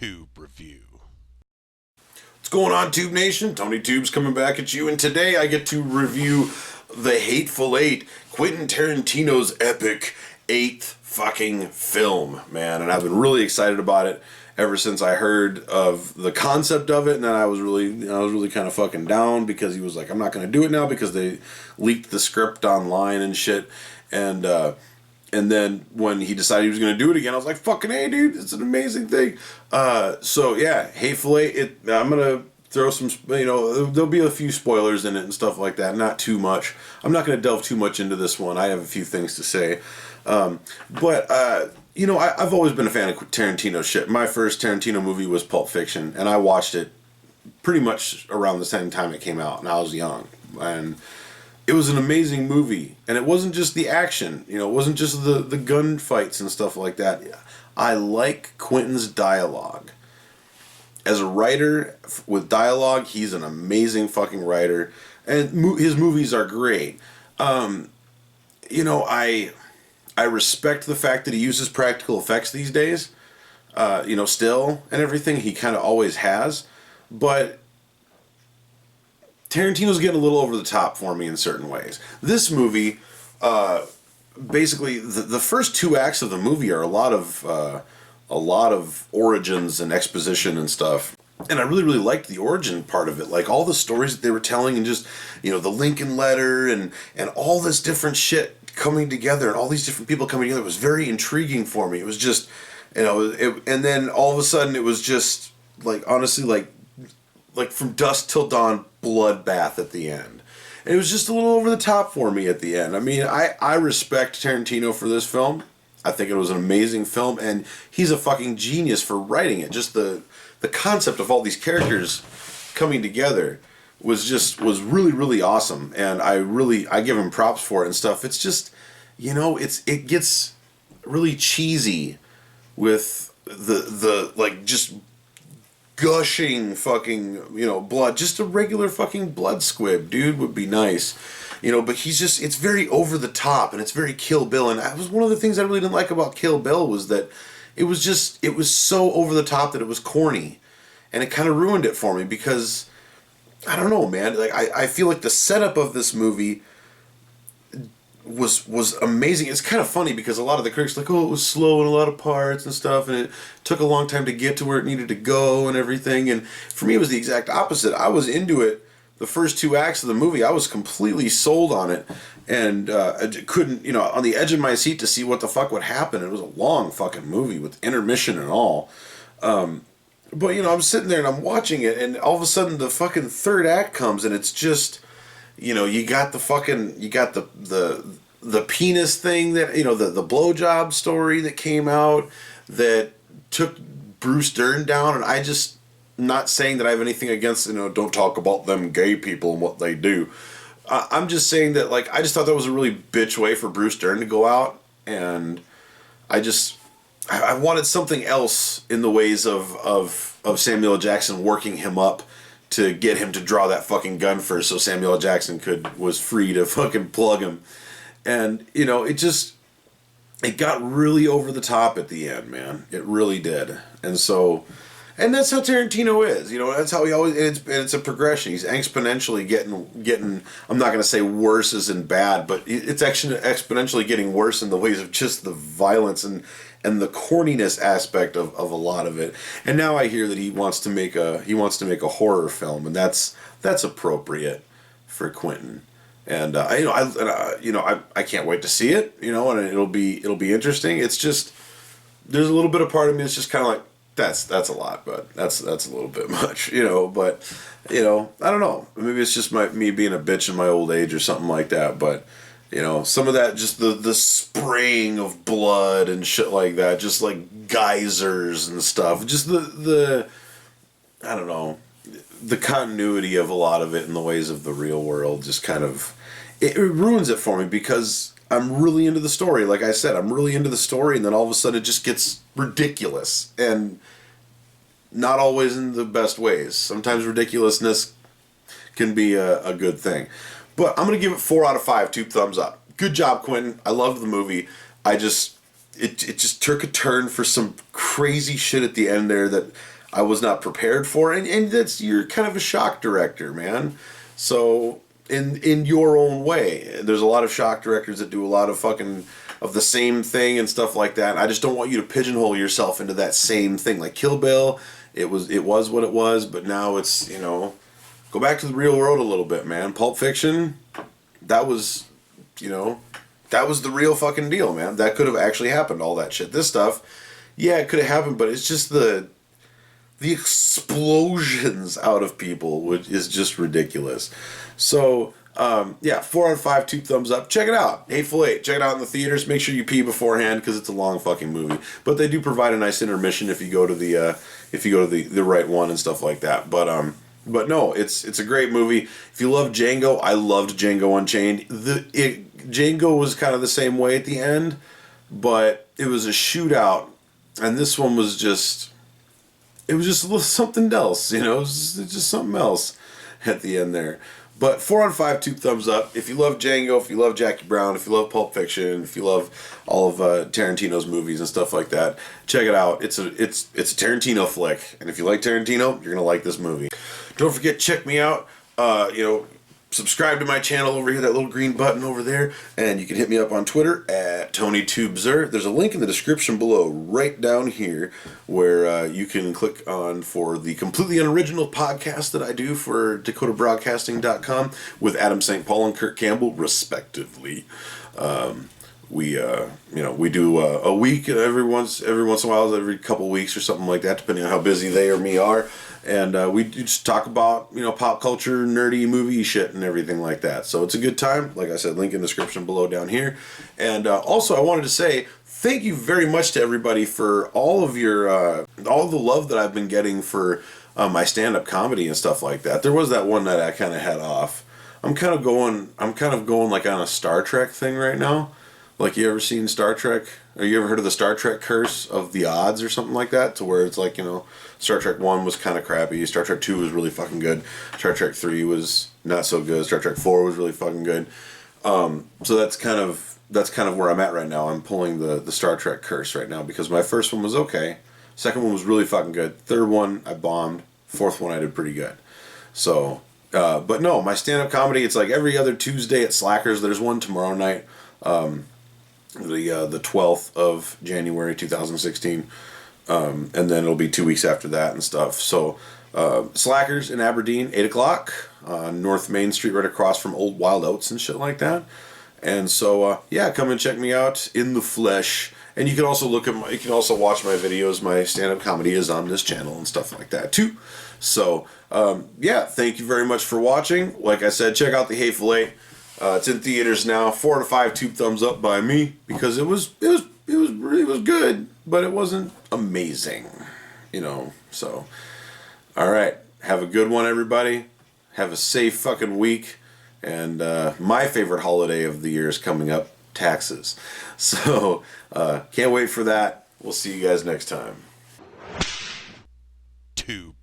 Tube Review. What's going on, Tube Nation? Tony Tube's coming back at you, and today I get to review The Hateful Eight, Quentin Tarantino's epic 8th fucking film, man. And I've been really excited about it ever since I heard of the concept of it, and then I was really kind of fucking down because he was like, I'm not going to do it now because they leaked the script online and shit, and then when he decided he was going to do it again, I was like, fucking hey, dude, it's an amazing thing. So yeah, Hateful Eight, I'm going to throw some, there'll be a few spoilers in it and stuff like that, not too much. I'm not going to delve too much into this one. I have a few things to say. But I've always been a fan of Tarantino shit. My first Tarantino movie was Pulp Fiction, and I watched it pretty much around the same time it came out, and I was young. And it was an amazing movie, and it wasn't just the action, it wasn't just the gunfights and stuff like that. I like Quentin's dialogue. As a writer with dialogue, he's an amazing fucking writer, and his movies are great. I respect the fact that he uses practical effects these days, still, and everything. He kind of always has, but Tarantino's getting a little over the top for me in certain ways. This movie, basically, the first two acts of the movie are a lot of origins and exposition and stuff. And I really, really liked the origin part of it. Like, all the stories that they were telling and just, the Lincoln letter and all this different shit coming together and all these different people coming together was very intriguing for me. It was just, and then all of a sudden it was just, like, honestly, like from dusk till dawn, bloodbath at the end. And it was just a little over the top for me at the end. I mean, I respect Tarantino for this film. I think it was an amazing film, and he's a fucking genius for writing it. Just the concept of all these characters coming together was really, really awesome, and I give him props for it and stuff. It's just, it gets really cheesy with the like just gushing fucking, blood. Just a regular fucking blood squib, dude, would be nice. But it's very over the top, and it's very Kill Bill. And that was one of the things I really didn't like about Kill Bill, was that it was so over the top that it was corny. And it kind of ruined it for me because, I don't know, man. Like, I feel like the setup of this movie was amazing. It's kind of funny because a lot of the critics are like, oh, it was slow in a lot of parts and stuff, and it took a long time to get to where it needed to go and everything. And for me, it was the exact opposite. I was into it. The first two acts of the movie, I was completely sold on it, and I couldn't, on the edge of my seat to see what the fuck would happen. It was a long fucking movie with intermission and all. But, I'm sitting there and I'm watching it, and all of a sudden the fucking third act comes, and it's just, you got the penis thing that, the blowjob story that came out that took Bruce Dern down, and I just, not saying that I have anything against, don't talk about them gay people and what they do. I'm just saying that, like, I just thought that was a really bitch way for Bruce Dern to go out, and I wanted something else in the ways of Samuel L. Jackson working him up to get him to draw that fucking gun first so Samuel L. Jackson was free to fucking plug him. And, it got really over the top at the end, man. It really did. And that's how Tarantino is, that's how he always, and it's a progression. He's exponentially getting, I'm not going to say worse as in bad, but it's actually exponentially getting worse in the ways of just the violence and the corniness aspect of a lot of it. And now I hear that he wants to make a horror film, and that's appropriate for Quentin. And I can't wait to see it, and it'll be interesting. It's just, there's a little bit of part of me that's just kind of like, that's a lot, but that's a little bit much, but, I don't know. Maybe it's just me being a bitch in my old age or something like that, but, some of that, just the spraying of blood and shit like that, just like geysers and stuff, just the I don't know, the continuity of a lot of it in the ways of the real world just kind of, it ruins it for me because I'm really into the story. Like I said, I'm really into the story, and then all of a sudden it just gets ridiculous, and not always in the best ways. Sometimes ridiculousness can be a good thing. But I'm going to give it 4 out of 5, 2 thumbs up. Good job, Quentin. I loved the movie. I just, it just took a turn for some crazy shit at the end there that I was not prepared for, and that's, you're kind of a shock director, man. So in your own way, there's a lot of shock directors that do a lot of fucking of the same thing and stuff like that. I just don't want you to pigeonhole yourself into that same thing. Like Kill Bill, it was what it was, but now it's, you know, go back to the real world a little bit, man. Pulp Fiction, that was, you know, that was the real fucking deal, man. That could have actually happened, all that shit. This stuff, yeah, it could have happened, but it's just the explosions out of people, which is just ridiculous. So, yeah, 4 out of 5, 2 thumbs up. Check it out. Hateful Eight. Check it out in the theaters. Make sure you pee beforehand because it's a long fucking movie. But they do provide a nice intermission if you go to the right one and stuff like that. But no, it's a great movie. If you love Django, I loved Django Unchained. Django was kind of the same way at the end, but it was a shootout, and this one was just. It was just a little something else, you know. It was just something else at the end there. But 4 out of 5, 2 thumbs up. If you love Django, if you love Jackie Brown, if you love Pulp Fiction, if you love all of Tarantino's movies and stuff like that, check it out. It's a Tarantino flick, and if you like Tarantino, you're gonna like this movie. Don't forget, check me out. Subscribe to my channel over here, that little green button over there, and you can hit me up on Twitter at TonyTubeser. There's a link in the description below, right down here, where you can click on for the completely unoriginal podcast that I do for DakotaBroadcasting.com with Adam St. Paul and Kurt Campbell, respectively. We do a week every once in a while, every couple weeks or something like that, depending on how busy they or me are. And we just talk about, you know, pop culture, nerdy movie shit and everything like that. So it's a good time. Like I said, link in the description below down here. And also I wanted to say thank you very much to everybody for all of your, all the love that I've been getting for my stand-up comedy and stuff like that. There was that one night I kind of had off. I'm kind of going like on a Star Trek thing right now. Like, you ever seen Star Trek? Or you ever heard of the Star Trek curse of the odds or something like that? To where it's like, you know, Star Trek 1 was kind of crappy. Star Trek 2 was really fucking good. Star Trek 3 was not so good. Star Trek 4 was really fucking good. So that's kind of where I'm at right now. I'm pulling the Star Trek curse right now because my first one was okay. Second one was really fucking good. Third one, I bombed. Fourth one, I did pretty good. So, but no, my stand-up comedy, it's like every other Tuesday at Slackers. There's one tomorrow night. The 12th of January 2016, and then it'll be 2 weeks after that and stuff. So Slackers in Aberdeen, 8 o'clock on North Main Street, right across from Old Wild Oats and shit like that. And so yeah, come and check me out in the flesh. And you can also watch my videos. My stand-up comedy is on this channel and stuff like that too. So yeah, thank you very much for watching. Like I said, check out the Hateful Eight. It's in theaters now. 4 out of 5, 2 thumbs up by me because it was good, but it wasn't amazing, you know. So, all right, have a good one, everybody. Have a safe fucking week, and my favorite holiday of the year is coming up, taxes. So, can't wait for that. We'll see you guys next time. Tube.